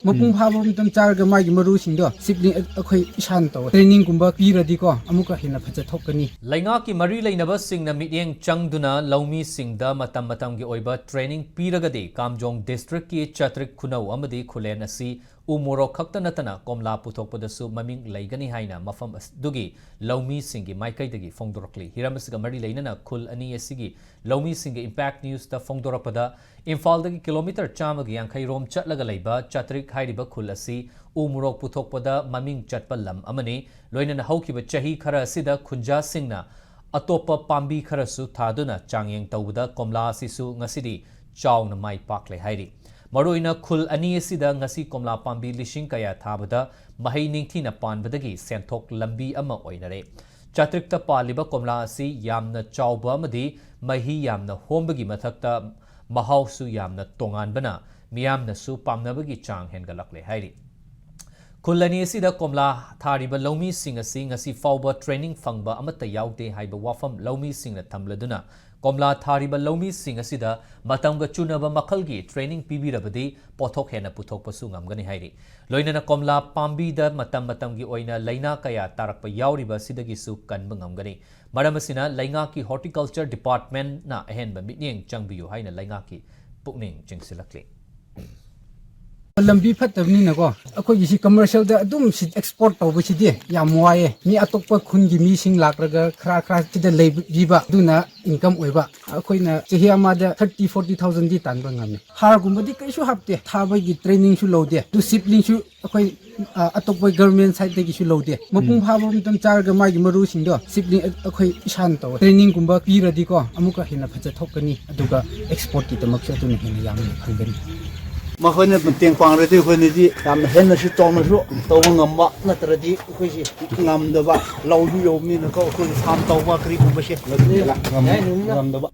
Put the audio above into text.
Mapung Pabum Tam Charga Mai Marusindo, Sibling Akoi Shanto, Training Gumba Piradico, Amuka Hina Pazatokani. Laingaki Mari Lainaba Sing na Mityang Changduna, Laumi Singda, Matamgi Oiba, Training Piragadi, Kamjong District ki Chatric Kunau Amadi Kulen Asi, U-Morok Kaktanatana, Komla Putopodasu, Maming Laigani Haina, Mafam Dugi, Laumi Singi, Maikai Digi, Fongdorokli, Hiramasiga Mari Lainana, Kul Ani Asigi, Laumi Singi Impact News, the Fongdorapada, Infaldagi Kilometer Chamagi, Yankai Rom Chatlagalaiba, Chatric Haidiba Kul Asi, U-Morok Putopada, Maming Chatpalam Amani, Loinan Hokiba Chahi Kara Sida, Kunja Singna, Atopa Pambi Karasu Taduna, Changyang Tauda, Komla Sisu, Ngasidi, Chow na Mai Pakle Haidi. Maruina Kul Ani Sida, Ngasi Komla Pambi Lishing Kaya Tabada, Mahay Ningtina Panbadagi, Sentok Lambi Ama Oinare. Chatrikta Paliba Komla Si, Yamna Chowba Madi, Mahi Yamna Hombagi Matakta, Mahausu Yamna Tongan Bana, Miamna Su Pamnabagi Chang Hengalakle Haidi. Kulani Sida Komla Tariba Lomi Singa Sing Asi Fauba Training Fangba Amata Yaute Haiba Wafam Lomi Singa Tamladuna Komla Tariba Lomi Singa Sida Matanga Chunaba Makalgi Training PB Rabadi Potok Hena Putok Pasungam Gani Haidi Loinana Komla Pambi da Matamgi Oina Laina Kaya Tarakpa Yauriba Sidagisu Kanbangam Gani Maramasina Laingaki Horticulture Department na Ahenba Mitning Changbiu Haina Laingaki Pukning Jingsilakli Lambi Fatabni Nago, Ako commercial the Dum export of which did, Yamuaye, ni Atopa Kungi missing Lakraga, Krakra to the Lab Viva, Duna, income weba, Akoina, Chihiamada 30,000-40,000 ditan bangami. Hargumadic issue have the Taba training should load there, to sibling should Atopa government side take issue load there. Mapung Pabum Tam Charga Mai Marusindo, sibling Akoi Shanto, Training Gumba Piradico, Amuka Hina Pazatokani, Aduga export it the Maksatun in Yam Hungary. Mahone penting pangreti khoniji tam hen si tom su to ngamba na tradi khoji ngam da ba lau yu mi na ko khoi sam to ba kri ku ba she ngam da ba